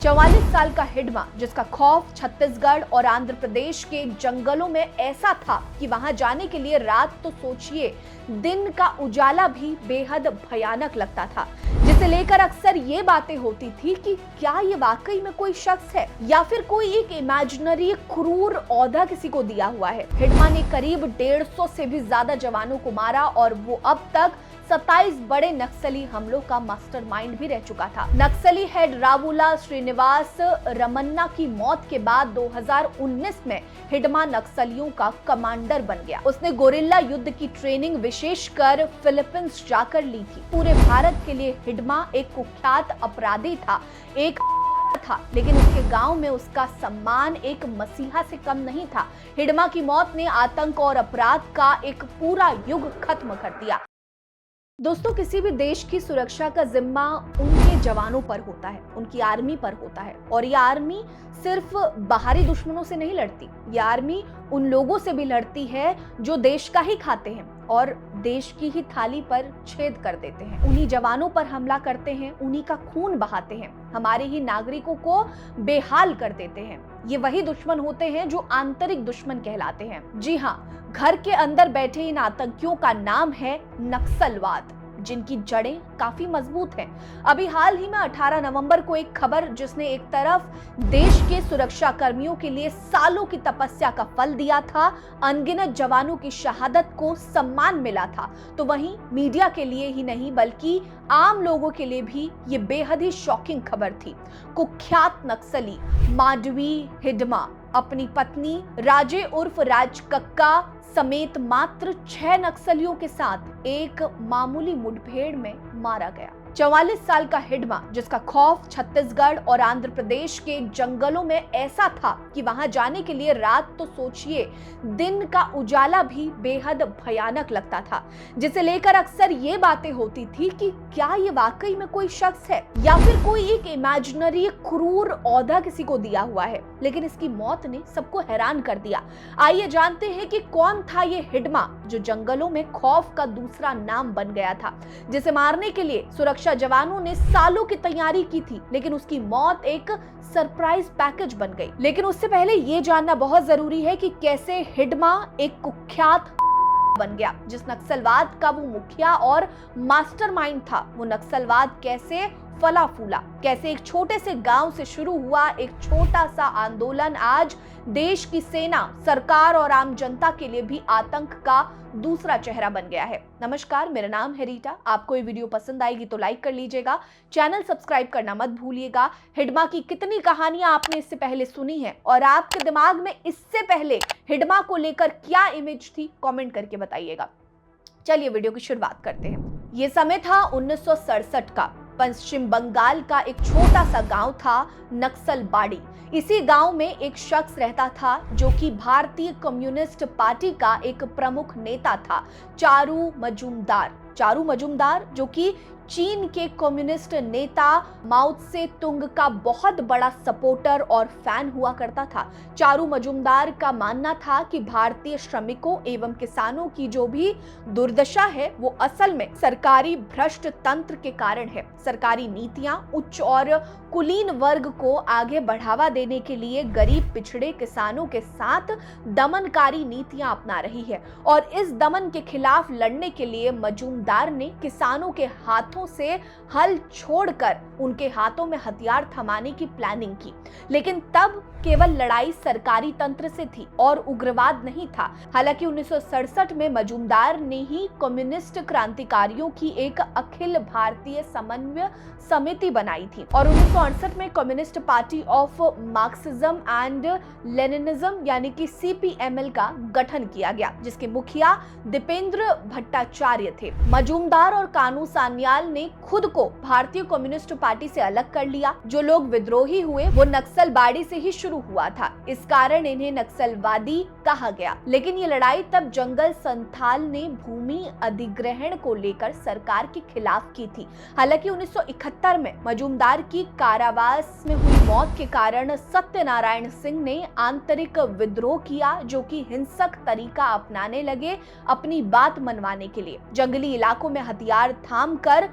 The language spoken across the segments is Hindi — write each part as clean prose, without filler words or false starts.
44 साल का हिडमा, जिसका खौफ छत्तीसगढ़ और आंध्र प्रदेश के जंगलों में ऐसा था कि वहां जाने के लिए रात तो सोचिए, दिन का उजाला भी बेहद भयानक लगता था, जिसे लेकर अक्सर ये बातें होती थी कि क्या ये वाकई में कोई शख्स है या फिर कोई एक इमेजिनरी क्रूर औहदा किसी को दिया हुआ है। हिडमा ने करीब 150 से भी ज्यादा जवानों को मारा और वो अब तक 27 बड़े नक्सली हमलों का मास्टरमाइंड भी रह चुका था। नक्सली हेड रावुला श्रीनिवास रमन्ना की मौत के बाद 2019 में हिडमा नक्सलियों का कमांडर बन गया। उसने गोरिल्ला युद्ध की ट्रेनिंग विशेषकर फिलीपींस जाकर ली थी। पूरे भारत के लिए हिडमा एक कुख्यात अपराधी था, लेकिन उसके गांव में उसका सम्मान एक मसीहा से कम नहीं था। हिडमा की मौत ने आतंक और अपराध का एक पूरा युग खत्म कर दिया। दोस्तों, किसी भी देश की सुरक्षा का जिम्मा उनके जवानों पर होता है, उनकी आर्मी पर होता है। और ये आर्मी सिर्फ बाहरी दुश्मनों से नहीं लड़ती, ये आर्मी उन लोगों से भी लड़ती है जो देश का ही खाते हैं और देश की ही थाली पर छेद कर देते हैं। उन्हीं जवानों पर हमला करते हैं, उन्हीं का खून बहाते हैं, हमारे ही नागरिकों को बेहाल कर देते हैं। ये वही दुश्मन होते हैं जो आंतरिक दुश्मन कहलाते हैं। जी हाँ, घर के अंदर बैठे इन आतंकियों का नाम है नक्सलवाद, जिनकी जड़ें काफी मजबूत हैं। अभी हाल ही में 18 नवंबर को एक खबर, जिसने एक तरफ देश के सुरक्षा कर्मियों के लिए सालों की तपस्या का फल दिया था, अनगिनत जवानों की शहादत को सम्मान मिला था, तो वहीं मीडिया के लिए ही नहीं बल्कि आम लोगों के लिए भी ये बेहद ही शॉकिंग खबर थी। कुख्यात नक्सली माडवी हिडमा अपनी पत्नी राजे उर्फ राज कक्का समेत मात्र 6 नक्सलियों के साथ एक मामूली मुठभेड़ में मारा गया। 44 साल का हिडमा, जिसका खौफ छत्तीसगढ़ और आंध्र प्रदेश के जंगलों में ऐसा था कि वहां जाने के लिए रात तो सोचिए, दिन का उजाला भी बेहद भयानक लगता था, जिसे लेकर अक्सर ये बातें होती थी कि क्या ये वाकई में कोई शख्स है या फिर कोई एक इमेजिनरी क्रूर औहदा किसी को दिया हुआ है। लेकिन इसकी मौत ने सबको हैरान कर दिया। आइए जानते हैं कि कौन था ये हिडमा, जो जंगलों में खौफ का दूसरा नाम बन गया था, जिसे मारने के लिए सुरक्षा जवानों ने सालों की तैयारी की थी, लेकिन उसकी मौत एक सरप्राइज पैकेज बन गई। लेकिन उससे पहले ये जानना बहुत जरूरी है कि कैसे हिडमा एक कुख्यात बन गया। जिस नक्सलवाद का वो मुखिया और मास्टरमाइंड था, वो नक्सलवाद कैसे फला फूला, कैसे एक छोटे से गांव से शुरू हुआ एक छोटा सा आंदोलन आज देश की सेना, सरकार और आम जनता के लिए भी आतंक का दूसरा चेहरा बन गया है। नमस्कार, मेरा नाम है रीटा। आपको ये वीडियो पसंद आएगी तो लाइक कर लीजिएगा, चैनल सब्सक्राइब करना मत भूलिएगा। हिडमा की कितनी कहानियां आपने इससे पहले सुनी है और आपके दिमाग में इससे पहले हिडमा को लेकर क्या इमेज थी, कमेंट करके बताइएगा। चलिए वीडियो की शुरुआत करते हैं। ये समय था 1967 का। पश्चिम बंगाल का एक छोटा सा गांव था नक्सलबाड़ी। इसी गांव में एक शख्स रहता था जो कि भारतीय कम्युनिस्ट पार्टी का एक प्रमुख नेता था, चारू मजूमदार, जो कि चीन के कम्युनिस्ट नेता माओ त्से तुंग का बहुत बड़ा सपोर्टर और फैन हुआ करता था। चारू मजूमदार का मानना था कि भारतीय श्रमिकों एवं किसानों की जो भी दुर्दशा है वो असल में सरकारी भ्रष्ट तंत्र के कारण है। सरकारी नीतियां उच्च और कुलीन वर्ग को आगे बढ़ावा देने के लिए गरीब पिछड़े किसानों के साथ दमनकारी नीतियां अपना रही है और इस दमन के खिलाफ लड़ने के लिए मजूमदार ने किसानों के हाथों से हल छोड़कर उनके हाथों में हथियार थमाने की प्लानिंग की। लेकिन तब केवल लड़ाई सरकारी तंत्र से थी और उग्रवाद नहीं था। हालांकि 1967 में मजूमदार ने ही कम्युनिस्ट क्रांतिकारियों की एक अखिल भारतीय समन्वय समिति बनाई थी और 1968 में communist party of Marxism and Leninism यानी कि CPML का गठन किया गया, जिसके मुखिया दीपेंद्र भट्टाचार्य थे। मजूमदार और कानू सान्याल ने खुद को भारतीय कम्युनिस्ट पार्टी से अलग कर लिया। जो लोग विद्रोही हुए वो नक्सलबाड़ी से ही शुरू हुआ था, इस कारण इन्हें नक्सलवादी कहा गया। लेकिन ये लड़ाई तब जंगल संथाल ने भूमि अधिग्रहण को लेकर सरकार के खिलाफ की थी। हालांकि 1971 में मजूमदार की कारावास में हुई मौत के कारण सत्यनारायण सिंह ने आंतरिक विद्रोह किया, जो कि हिंसक तरीका अपनाने लगे अपनी बात मनवाने के लिए। जंगली इलाकों में हथियार थाम कर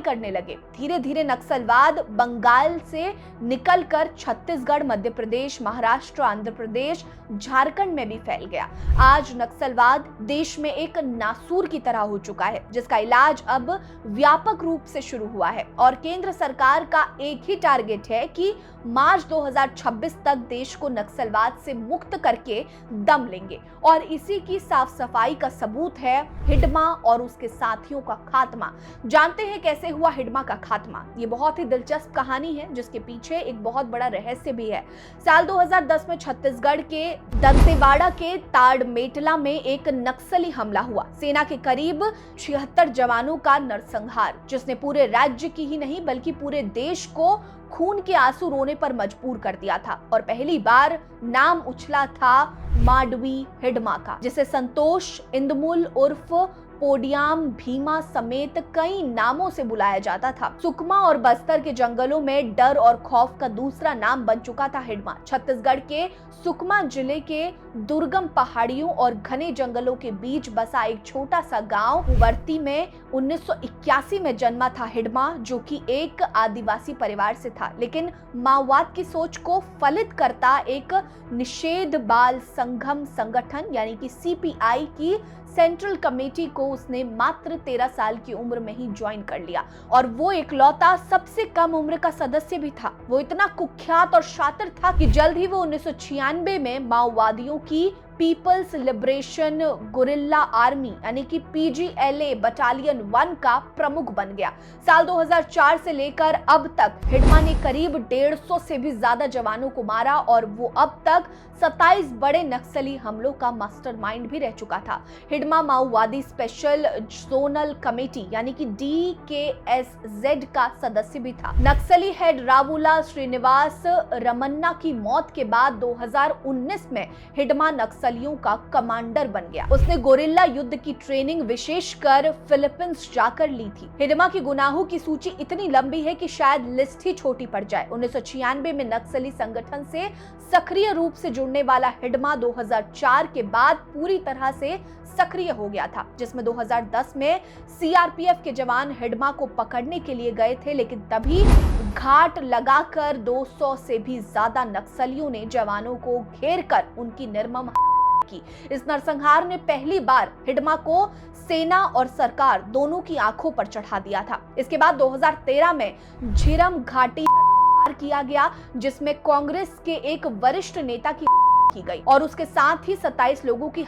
करने लगे। धीरे धीरे नक्सलवाद बंगाल से निकलकर छत्तीसगढ़, मध्य प्रदेश, महाराष्ट्र, आंध्र प्रदेश, झारखंड में भी फैल गया। आज नक्सलवाद देश में एक नासूर की तरह हो चुका है, जिसका इलाज अब व्यापक रूप से शुरू हुआ है और केंद्र सरकार का एक ही टारगेट है कि मार्च 2026 तक देश को नक्सलवाद से मुक्त करके दम लेंगे। और इसी की साफ सफाई का सबूत है हिडमा और उसके साथियों का खात्मा। जानते हैं कैसे हुआ हिडमा का खात्मा? ये बहुत ही दिलचस्प कहानी है जिसके पीछे एक बहुत बड़ा रहस्य भी है। साल 2010 में छत्तीसगढ़ के दंतेवाड़ा के ताड़मेटला में एक नक्सली हमला हुआ। सेना के करीब 76 जवानों का नरसंहार, जिसने पूरे राज्य की ही नहीं बल्कि पूरे देश को खून के आंसू रोने पर मजबूर कर दिया था। और पहली बार नाम उछला था माडवी हिडमा का, जिसे संतोष इंदमुल उर्फ पोडियाम भीमा समेत कई नामों से बुलाया जाता था। सुकमा और बस्तर के जंगलों में डर और खौफ का दूसरा नाम बन चुका था हिडमा। छत्तीसगढ़ के सुकमा जिले के दुर्गम पहाड़ियों और घने जंगलों के बीच बसा एक छोटा सा गांव उवर्ती में 1981 में जन्मा था हिडमा, जो कि एक आदिवासी परिवार से था। लेकिन माओवाद की सोच को फलित करता एक निषेध बाल संघम संगठन यानी कि सीपीआई की सेंट्रल कमेटी को उसने मात्र 13 साल की उम्र में ही ज्वाइन कर लिया। और वो इकलौता सबसे कम उम्र का सदस्य भी था। वो इतना कुख्यात और शातिर था कि जल्द ही वो 1996 में माओवादियों की पीपल्स लिबरेशन गुरिल्ला आर्मी यानी कि पीजीएलए बटालियन 1 का प्रमुख बन गया। साल 2004 से लेकर अब तक हिडमा ने करीब 150 से भी ज्यादा जवानों को मारा और वो अब तक 27 बड़े नक्सली हमलों का मास्टरमाइंड भी रह चुका था। हिडमा माओवादी स्पेशल जोनल कमेटी यानी कि DKSZ का सदस्य भी था। नक्सली हेड रावुला श्रीनिवास रमन्ना की मौत के बाद 2019 में हिडमा नक्सलियों का कमांडर बन गया। उसने गोरिल्ला युद्ध की ट्रेनिंग विशेषकर फिलीपींस जाकर ली थी। हिडमा की गुनाहों की सूची इतनी लंबी है कि शायद लिस्ट ही छोटी पड़ जाए। 1996 में नक्सली संगठन से सक्रिय रूप से जुड़ने वाला हिडमा 2004 के बाद पूरी तरह से सक्रिय हो गया था, जिसमें 2010 में सीआरपीएफ के जवान हिडमा को पकड़ने के लिए गए थे। लेकिन तभी घाट लगाकर 200 से भी ज्यादा नक्सलियों ने जवानों को घेरकर उनकी निर्मम की। इस नरसंहार ने पहली बार हिडमा को सेना और सरकार दोनों की आंखों पर चढ़ा दिया था। इसके बाद 2013 में झीरम घाटी किया गया, जिसमें कांग्रेस के एक वरिष्ठ नेता की गई और उसके साथ ही 27 लोगों की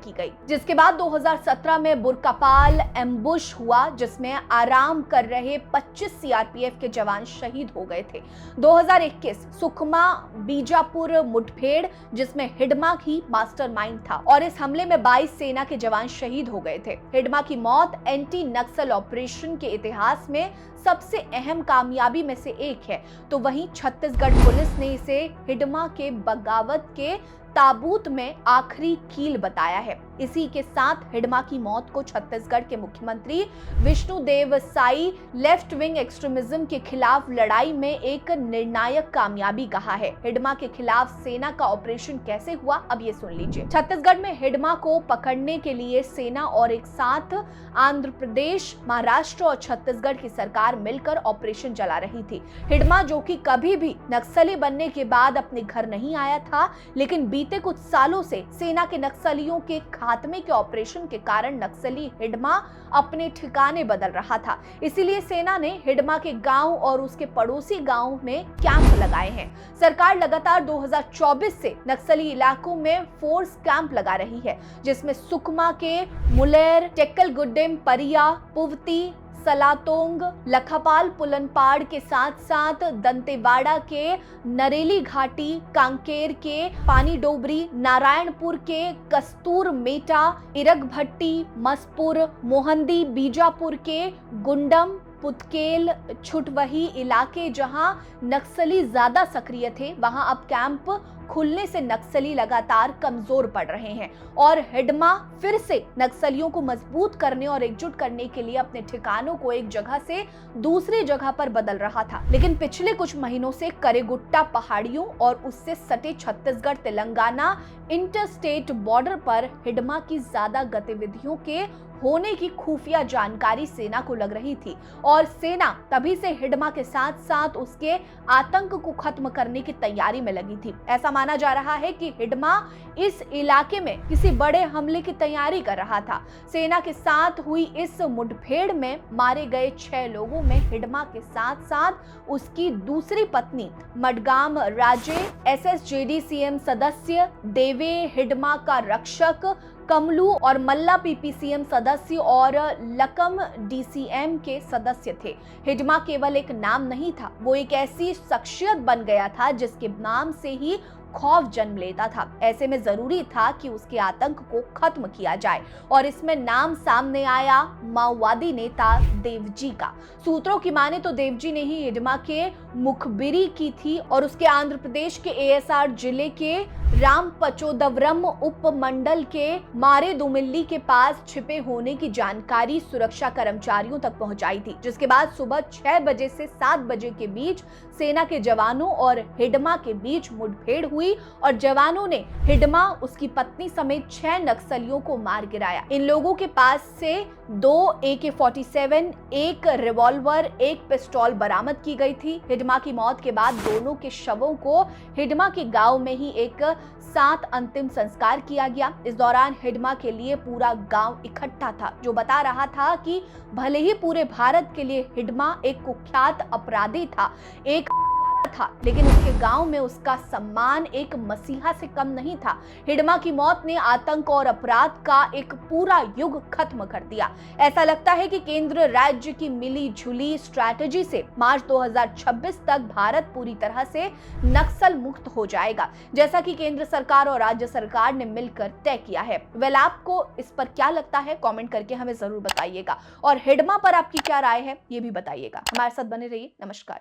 गई। जिसके बाद 2017 में बुरकापाल एम्बुश हुआ, जिसमें आराम कर रहे 25 सीआरपीएफ के जवान शहीद हो गए थे। 2021 सुकमा बीजापुर मुठभेड़, जिसमें हिडमा ही मास्टरमाइंड था और इस हमले में 22 सेना के जवान शहीद हो गए थे। हिडमा की मौत एंटी नक्सल ऑपरेशन के इतिहास में सबसे अहम कामयाबी में से एक है। तो वहीं छत्तीसगढ़ पुलिस ने इसे हिडमा के बगावत के ताबूत में आखिरी कील बताया है। इसी के साथ हिडमा की मौत को छत्तीसगढ़ के मुख्यमंत्री Vishnudev Sai left wing extremism के खिलाफ लड़ाई में एक निर्णायक कामयाबी कहा है। हिडमा के खिलाफ सेना का ऑपरेशन कैसे हुआ, अब ये सुन लीजिए। छत्तीसगढ़ में हिडमा को पकड़ने के लिए सेना और एक साथ आंध्र प्रदेश, महाराष्ट्र और छत्तीसगढ़ की सरकार मिलकर ऑपरेशन चला रही थी। हिडमा, जो कि कभी भी नक्सली बनने के बाद अपने घर नहीं आया था, लेकिन बीते कुछ सालों से सेना के नक्सलियों के खात्मे के ऑपरेशन के कारण नक्सली हिडमा अपने ठिकाने बदल रहा था। इसीलिए सेना ने हिडमा के गांव और उसके पड़ोसी गांव में कैंप लगाए हैं। सरकार लगातार 2024 से नक्सली इलाकों में फोर्स कैंप लगा रही है, जिसमें सुकमा के मुलेर, टेक्कलगुड्डेम, परिया, पुवती, सलातोंग, लखापाल, पुलनपाड़ के साथ साथ दंतेवाड़ा के नरेली घाटी, कांकेर के पानी डोबरी, नारायणपुर के कस्तूर मेटा, इरगभट्टी, मसपुर, मोहंदी, बीजापुर के गुंडम, पुतकेल, छुटवही इलाके जहां नक्सली ज्यादा सक्रिय थे, वहां अब कैंप खुलने से नक्सली लगातार कमजोर पड़ रहे हैं और हिडमा फिर से नक्सलियों को मजबूत करने और एकजुट करने के लिए अपने ठिकानों को एक जगह से दूसरी जगह पर बदल रहा था। लेकिन पिछले कुछ महीनों से करेगुट्टा पहाड़ियों और उससे सटे छत्तीसगढ़ तेलंगाना इंटरस्टेट बॉर्डर पर हिडमा की ज्यादा गतिविधियों के होने की खुफिया जानकारी सेना को लग रही थी और सेना तभी से हिडमा के साथ साथ उसके आतंक को खत्म करने की तैयारी में लगी थी। ऐसा माना जा रहा है कि हिडमा इस इलाके में किसी बड़े हमले की तैयारी कर रहा था। सेना के साथ हुई इस मुठभेड़ में मारे गए 6 लोगों में हिडमा के साथ साथ उसकी दूसरी पत्नी मडगाम राजे, एसएसजेडी सीएम सदस्य देवे हिडमा का रक्षक कमलू और मल्ला पीपीसीएम सदस्य और लकम डीसीएम के सदस्य थे। हिडमा केवल एक नाम नहीं था, वो एक ऐसी शख्सियत बन गया था जिसके नाम से ही खौफ जन्म लेता था। ऐसे में जरूरी था कि उसके आतंक को खत्म किया जाए और इसमें नाम सामने आया माओवादी नेता देवजी का। सूत्रों की माने तो देवजी ने ही हिडमा के मुखबिरी की थी और उसके आंध्र प्रदेश के एएसआर जिले के रामपचोदवरम उपमंडल के मारेदुमिल्ली के पास छिपे होने की जानकारी सुरक्षा कर्मचारियों तक पहुंचाई थी, जिसके बाद सुबह 6 बजे से 7 बजे के बीच सेना के जवानों और हिडमा के बीच मुठभेड़ हुई और जवानों ने हिडमा, उसकी पत्नी समेत 6 नक्सलियों को मार गिराया। इन लोगों के पास से 2 AK-47, एक रिवॉल्वर, एक पिस्तौल बरामद की गई थी। हिडमा की मौत के बाद दोनों के शवों को हिडमा के गांव में ही एक साथ अंतिम संस्कार किया गया। इस दौरान हिडमा के लिए पूरा गांव इकट्ठा था, जो बता रहा था कि भले ही पूरे भारत के लिए हिडमा एक कुख्यात अपराधी था, एक था, लेकिन उसके गांव में उसका सम्मान एक मसीहा से कम नहीं था। हिडमा की मौत ने आतंक और अपराध का एक पूरा युग खत्म कर दिया। ऐसा लगता है कि केंद्र राज्य की मिली जुली स्ट्रैटेजी से मार्च 2026 तक भारत पूरी तरह से नक्सल मुक्त हो जाएगा, जैसा कि केंद्र सरकार और राज्य सरकार ने मिलकर तय किया है। वेल, आपको इस पर क्या लगता है, कमेंट करके हमें जरूर बताइएगा और हिडमा पर आपकी क्या राय है ये भी बताइएगा। हमारे साथ बने रहिए। नमस्कार।